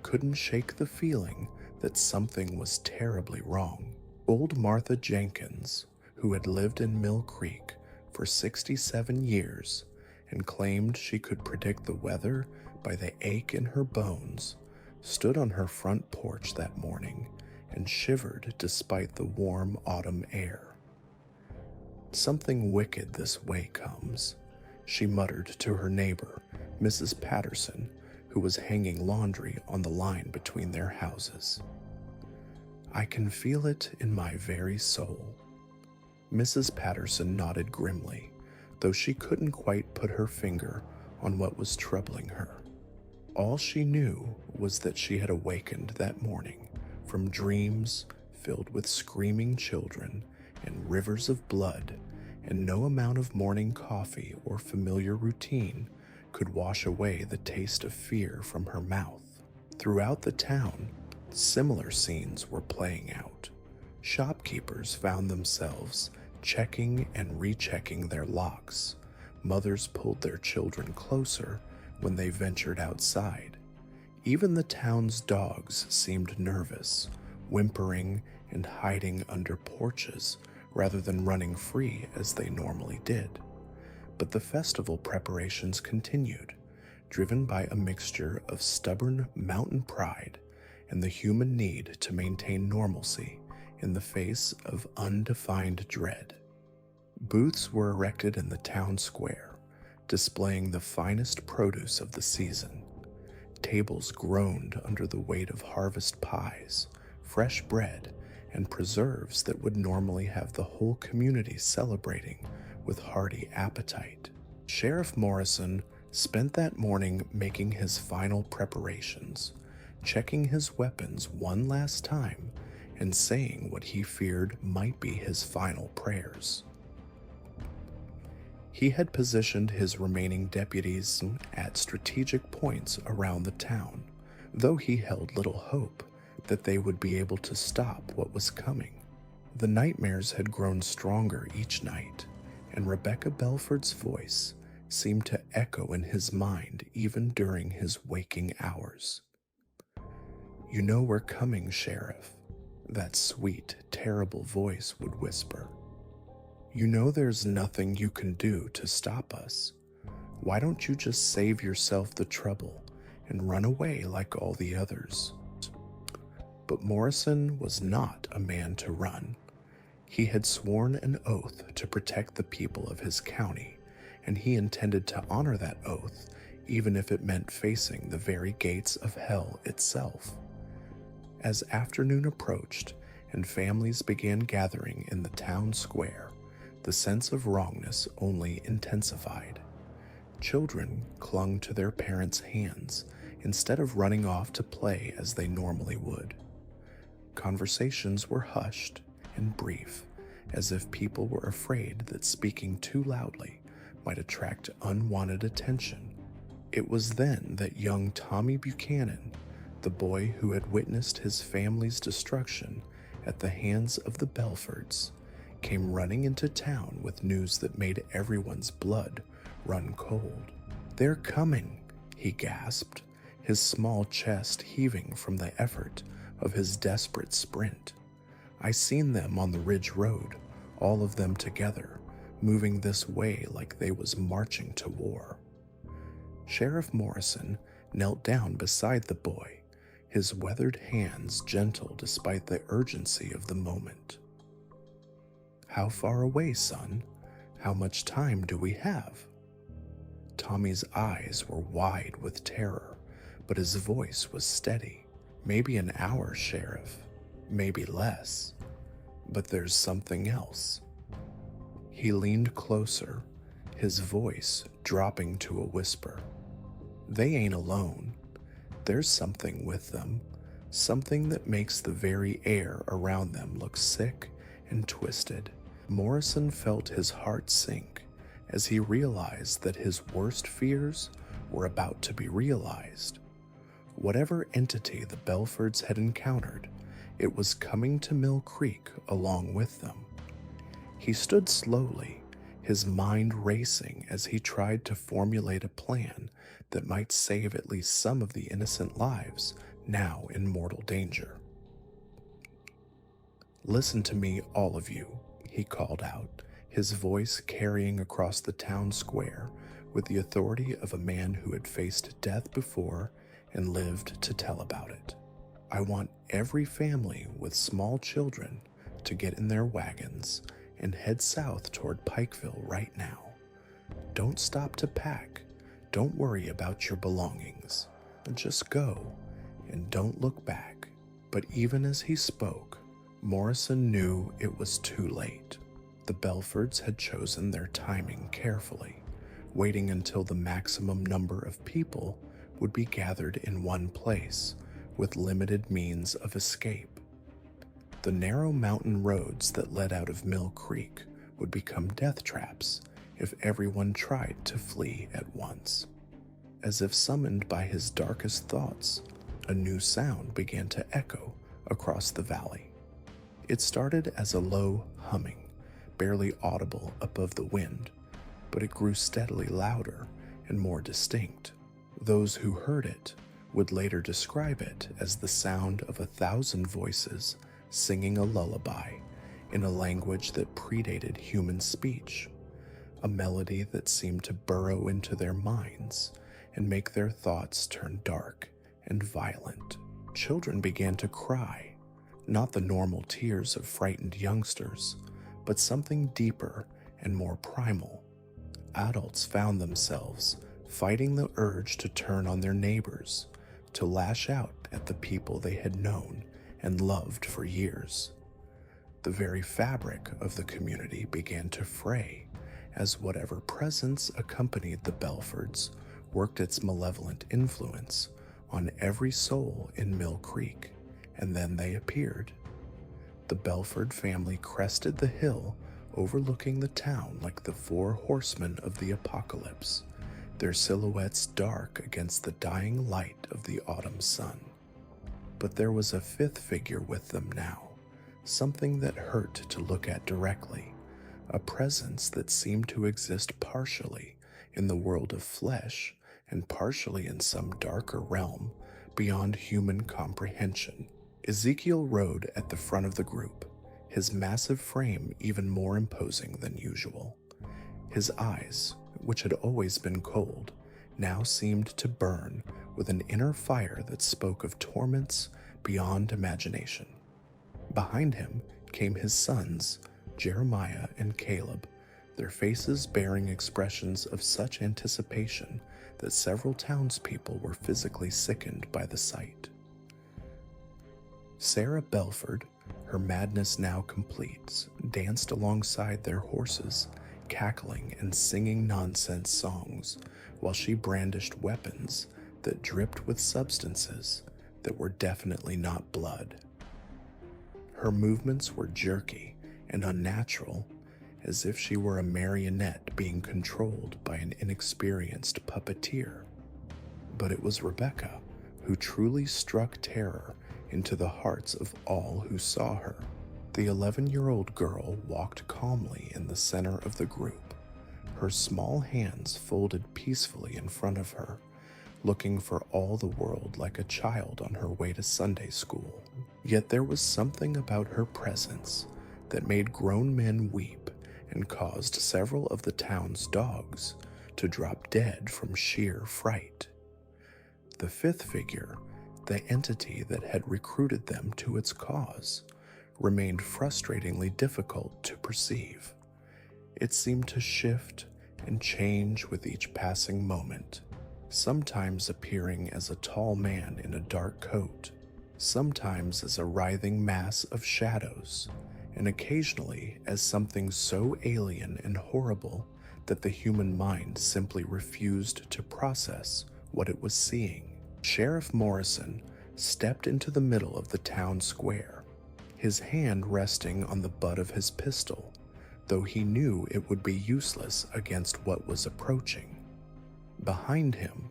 couldn't shake the feeling that something was terribly wrong. Old Martha Jenkins, who had lived in Mill Creek for 67 years and claimed she could predict the weather by the ache in her bones, stood on her front porch that morning and shivered despite the warm autumn air. "Something wicked this way comes," she muttered to her neighbor, Mrs. Patterson, who was hanging laundry on the line between their houses. "I can feel it in my very soul." Mrs. Patterson nodded grimly, though she couldn't quite put her finger on what was troubling her. All she knew was that she had awakened that morning from dreams filled with screaming children and rivers of blood, and no amount of morning coffee or familiar routine could wash away the taste of fear from her mouth. Throughout the town, similar scenes were playing out. Shopkeepers found themselves checking and rechecking their locks. Mothers pulled their children closer when they ventured outside. Even the town's dogs seemed nervous, whimpering and hiding under porches rather than running free as they normally did. But the festival preparations continued, driven by a mixture of stubborn mountain pride and the human need to maintain normalcy in the face of undefined dread. Booths were erected in the town square, displaying the finest produce of the season. Tables groaned under the weight of harvest pies, fresh bread, and preserves that would normally have the whole community celebrating with hearty appetite. Sheriff Morrison spent that morning making his final preparations, checking his weapons one last time, and saying what he feared might be his final prayers. He had positioned his remaining deputies at strategic points around the town, though he held little hope that they would be able to stop what was coming. The nightmares had grown stronger each night, and Rebecca Bellford's voice seemed to echo in his mind even during his waking hours. "You know we're coming, Sheriff," that sweet, terrible voice would whisper. "You know there's nothing you can do to stop us. Why don't you just save yourself the trouble and run away like all the others?" But Morrison was not a man to run. He had sworn an oath to protect the people of his county, and he intended to honor that oath even if it meant facing the very gates of hell itself. As afternoon approached and families began gathering in the town square, the sense of wrongness only intensified. Children clung to their parents' hands instead of running off to play as they normally would. Conversations were hushed and brief, as if people were afraid that speaking too loudly might attract unwanted attention. It was then that young Tommy Buchanan, the boy who had witnessed his family's destruction at the hands of the Bellfords, came running into town with news that made everyone's blood run cold. "They're coming," he gasped, his small chest heaving from the effort of his desperate sprint. "I seen them on the Ridge Road, all of them together, moving this way like they was marching to war." Sheriff Morrison knelt down beside the boy, his weathered hands gentle despite the urgency of the moment. "How far away, son? How much time do we have?" Tommy's eyes were wide with terror, but his voice was steady. "Maybe an hour, Sheriff. Maybe less. But there's something else." He leaned closer, his voice dropping to a whisper. "They ain't alone. There's something with them, something that makes the very air around them look sick and twisted." Morrison felt his heart sink as he realized that his worst fears were about to be realized. Whatever entity the Bellfords had encountered, it was coming to Mill Creek along with them. He stood slowly, his mind racing as he tried to formulate a plan that might save at least some of the innocent lives now in mortal danger. "Listen to me, all of you," he called out, his voice carrying across the town square with the authority of a man who had faced death before and lived to tell about it. "I want every family with small children to get in their wagons and head south toward Pikeville right now. Don't stop to pack. Don't worry about your belongings. Just go, and don't look back." But even as he spoke, Morrison knew it was too late. The Bellfords had chosen their timing carefully, waiting until the maximum number of people would be gathered in one place with limited means of escape. The narrow mountain roads that led out of Mill Creek would become death traps if everyone tried to flee at once. As if summoned by his darkest thoughts, a new sound began to echo across the valley. It started as a low humming, barely audible above the wind, but it grew steadily louder and more distinct. Those who heard it would later describe it as the sound of 1,000 voices singing a lullaby in a language that predated human speech, a melody that seemed to burrow into their minds and make their thoughts turn dark and violent. Children began to cry, not the normal tears of frightened youngsters, but something deeper and more primal. Adults found themselves fighting the urge to turn on their neighbors, to lash out at the people they had known and loved for years. The very fabric of the community began to fray as whatever presence accompanied the Bellfords worked its malevolent influence on every soul in Mill Creek, and then they appeared. The Bellford family crested the hill overlooking the town like the 4 horsemen of the apocalypse, their silhouettes dark against the dying light of the autumn sun. But there was a 5th figure with them now, something that hurt to look at directly, a presence that seemed to exist partially in the world of flesh and partially in some darker realm beyond human comprehension. Ezekiel rode at the front of the group, his massive frame even more imposing than usual. His eyes, which had always been cold, now seemed to burn with an inner fire that spoke of torments beyond imagination. Behind him came his sons, Jeremiah and Caleb, their faces bearing expressions of such anticipation that several townspeople were physically sickened by the sight. Sarah Bellford, her madness now complete, danced alongside their horses, cackling and singing nonsense songs while she brandished weapons that dripped with substances that were definitely not blood. Her movements were jerky and unnatural, as if she were a marionette being controlled by an inexperienced puppeteer. But it was Rebecca who truly struck terror into the hearts of all who saw her. The 11-year-old girl walked calmly in the center of the group, her small hands folded peacefully in front of her, looking for all the world like a child on her way to Sunday school. Yet there was something about her presence that made grown men weep and caused several of the town's dogs to drop dead from sheer fright. The fifth figure, the entity that had recruited them to its cause, remained frustratingly difficult to perceive. It seemed to shift and change with each passing moment, sometimes appearing as a tall man in a dark coat, sometimes as a writhing mass of shadows, and occasionally as something so alien and horrible that the human mind simply refused to process what it was seeing. Sheriff Morrison stepped into the middle of the town square, his hand resting on the butt of his pistol, though he knew it would be useless against what was approaching. Behind him,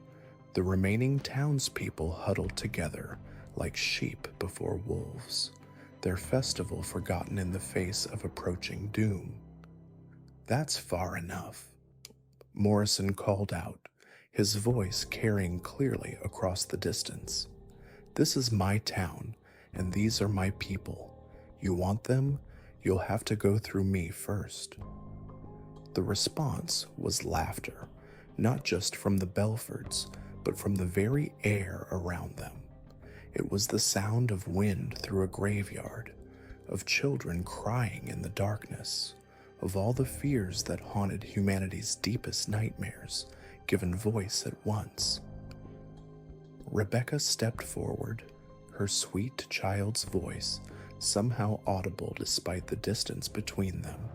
the remaining townspeople huddled together like sheep before wolves, their festival forgotten in the face of approaching doom. "That's far enough," Morrison called out, his voice carrying clearly across the distance. "This is my town, and these are my people. You want them? You'll have to go through me first." The response was laughter, not just from the Bellfords, but from the very air around them. It was the sound of wind through a graveyard, of children crying in the darkness, of all the fears that haunted humanity's deepest nightmares, given voice at once. Rebecca stepped forward, her sweet child's voice somehow audible despite the distance between them.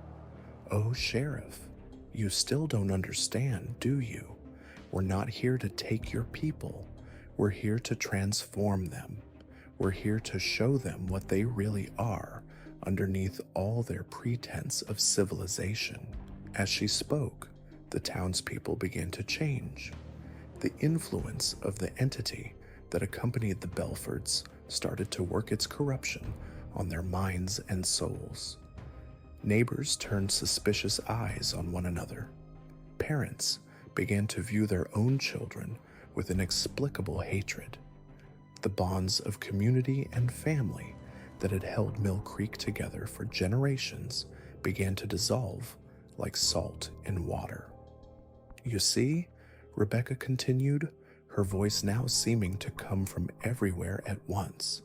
"Oh, Sheriff, you still don't understand, do you? We're not here to take your people. We're here to transform them. We're here to show them what they really are underneath all their pretense of civilization." As she spoke, the townspeople began to change. The influence of the entity that accompanied the Bellfords started to work its corruption on their minds and souls. Neighbors turned suspicious eyes on one another. Parents began to view their own children with inexplicable hatred. The bonds of community and family that had held Mill Creek together for generations began to dissolve like salt in water. "You see," Rebecca continued, her voice now seeming to come from everywhere at once,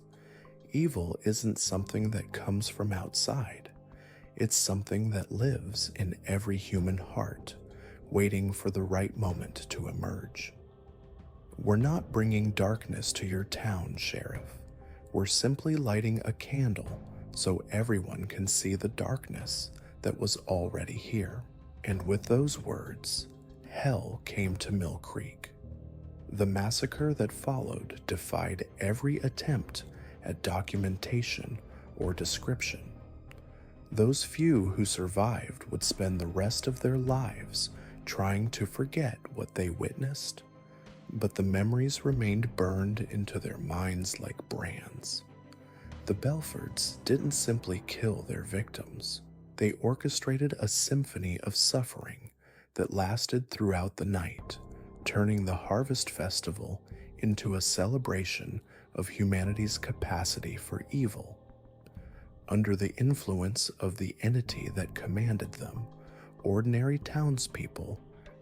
"evil isn't something that comes from outside. It's something that lives in every human heart, waiting for the right moment to emerge. We're not bringing darkness to your town, Sheriff. We're simply lighting a candle so everyone can see the darkness that was already here." And with those words, hell came to Mill Creek. The massacre that followed defied every attempt at documentation or description. Those few who survived would spend the rest of their lives trying to forget what they witnessed, but the memories remained burned into their minds like brands. The Bellfords didn't simply kill their victims. They orchestrated a symphony of suffering that lasted throughout the night, turning the Harvest Festival into a celebration of humanity's capacity for evil. Under the influence of the entity that commanded them, ordinary townspeople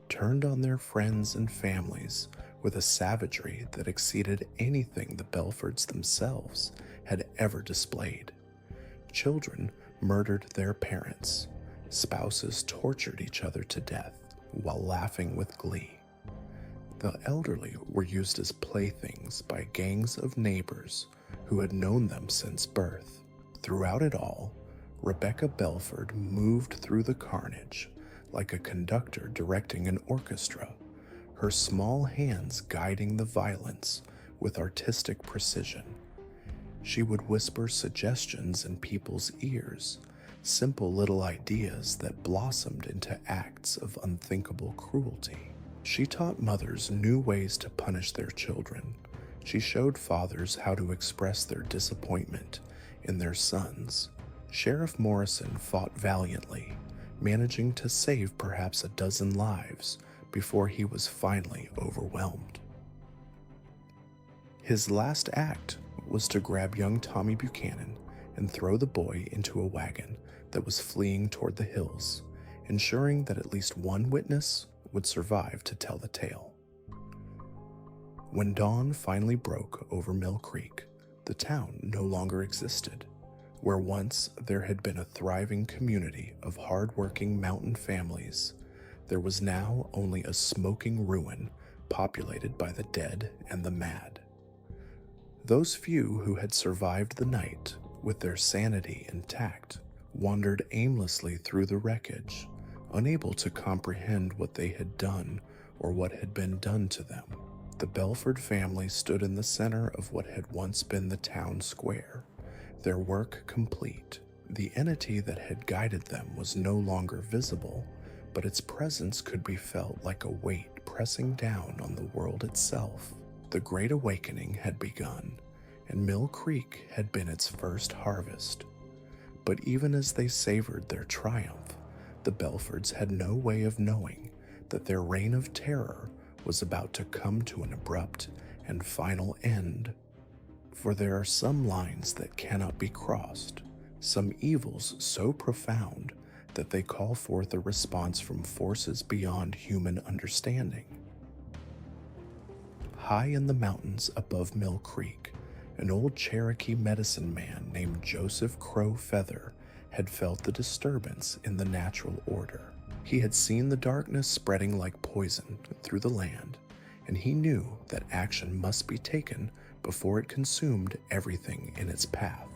turned on their friends and families with a savagery that exceeded anything the Bellfords themselves had ever displayed. Children murdered their parents. Spouses tortured each other to death while laughing with glee. The elderly were used as playthings by gangs of neighbors who had known them since birth. Throughout it all, Rebecca Bellford moved through the carnage like a conductor directing an orchestra, her small hands guiding the violence with artistic precision. She would whisper suggestions in people's ears, simple little ideas that blossomed into acts of unthinkable cruelty. She taught mothers new ways to punish their children. She showed fathers how to express their disappointment in their sons. Sheriff Morrison fought valiantly, managing to save perhaps a dozen lives before he was finally overwhelmed. His last act was to grab young Tommy Buchanan and throw the boy into a wagon that was fleeing toward the hills, ensuring that at least one witness would survive to tell the tale. When dawn finally broke over Mill Creek, the town no longer existed. Where once there had been a thriving community of hard-working mountain families, there was now only a smoking ruin populated by the dead and the mad. Those few who had survived the night with their sanity intact wandered aimlessly through the wreckage, unable to comprehend what they had done or what had been done to them. The Bellford family stood in the center of what had once been the town square, their work complete. The entity that had guided them was no longer visible, but its presence could be felt like a weight pressing down on the world itself. The Great Awakening had begun, and Mill Creek had been its first harvest. But even as they savored their triumph, the Bellfords had no way of knowing that their reign of terror was about to come to an abrupt and final end. For there are some lines that cannot be crossed, some evils so profound that they call forth a response from forces beyond human understanding. High in the mountains above Mill Creek, an old Cherokee medicine man named Joseph Crow Feather had felt the disturbance in the natural order. He had seen the darkness spreading like poison through the land, and he knew that action must be taken before it consumed everything in its path.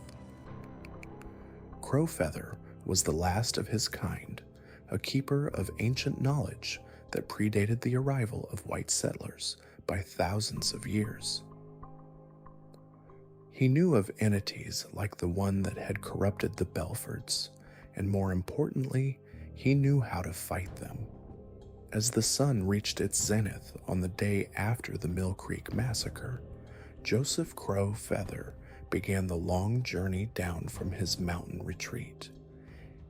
Crow Feather was the last of his kind, a keeper of ancient knowledge that predated the arrival of white settlers by thousands of years. He knew of entities like the one that had corrupted the Bellfords, and more importantly, he knew how to fight them. As the sun reached its zenith on the day after the Mill Creek massacre, Joseph Crow Feather began the long journey down from his mountain retreat.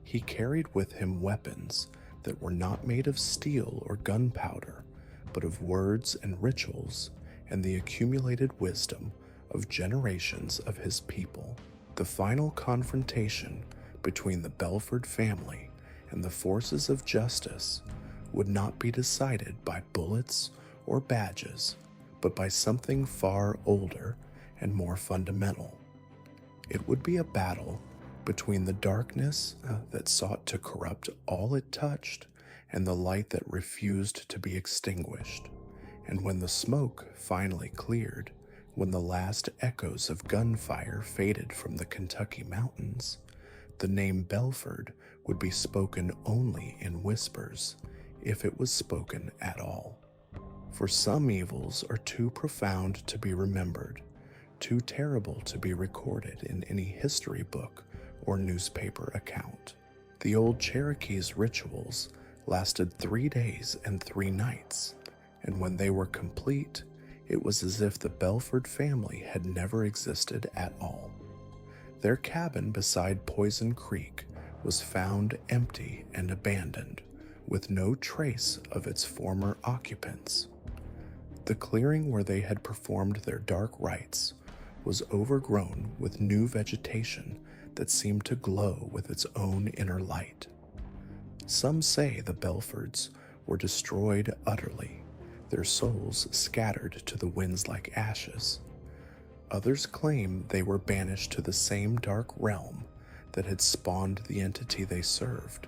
He carried with him weapons that were not made of steel or gunpowder, but of words and rituals and the accumulated wisdom of generations of his people. The final confrontation between the Bellford family and the forces of justice would not be decided by bullets or badges, but by something far older and more fundamental. It would be a battle between the darkness that sought to corrupt all it touched and the light that refused to be extinguished. And when the smoke finally cleared, when the last echoes of gunfire faded from the Kentucky mountains, the name Bellford would be spoken only in whispers, if it was spoken at all. For some evils are too profound to be remembered, too terrible to be recorded in any history book or newspaper account. The old Cherokee's rituals lasted 3 days and 3 nights, and when they were complete, it was as if the Bellford family had never existed at all. Their cabin beside Poison Creek was found empty and abandoned, with no trace of its former occupants. The clearing where they had performed their dark rites was overgrown with new vegetation that seemed to glow with its own inner light. Some say the Bellfords were destroyed utterly, their souls scattered to the winds like ashes. Others claim they were banished to the same dark realm that had spawned the entity they served.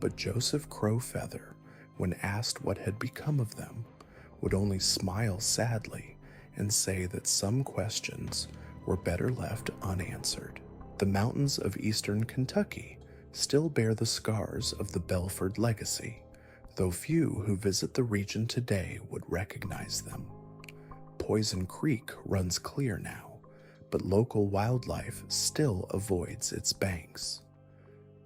But Joseph Crow Feather, when asked what had become of them, would only smile sadly and say that some questions were better left unanswered. The mountains of eastern Kentucky still bear the scars of the Bellford legacy, though few who visit the region today would recognize them. Poison Creek runs clear now, but local wildlife still avoids its banks.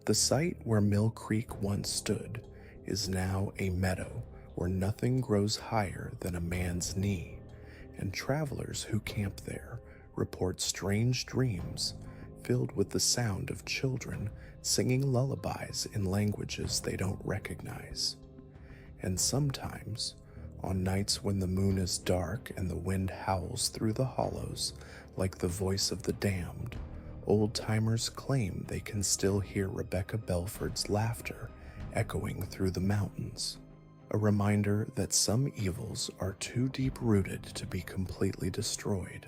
The site where Mill Creek once stood is now a meadow where nothing grows higher than a man's knee, and travelers who camp there report strange dreams filled with the sound of children singing lullabies in languages they don't recognize. And sometimes, on nights when the moon is dark and the wind howls through the hollows like the voice of the damned, old-timers claim they can still hear Rebecca Belford's laughter echoing through the mountains, a reminder that some evils are too deep-rooted to be completely destroyed,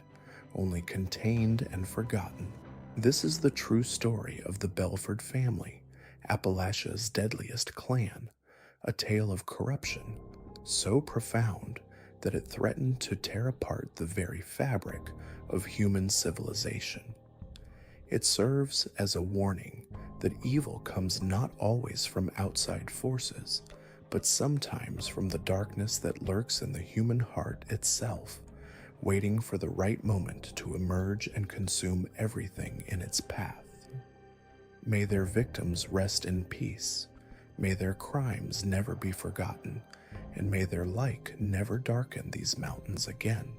only contained and forgotten. This is the true story of the Bellford family, Appalachia's deadliest clan, a tale of corruption so profound that it threatened to tear apart the very fabric of human civilization. It serves as a warning that evil comes not always from outside forces, but sometimes from the darkness that lurks in the human heart itself, waiting for the right moment to emerge and consume everything in its path. May their victims rest in peace, may their crimes never be forgotten, and may their like never darken these mountains again.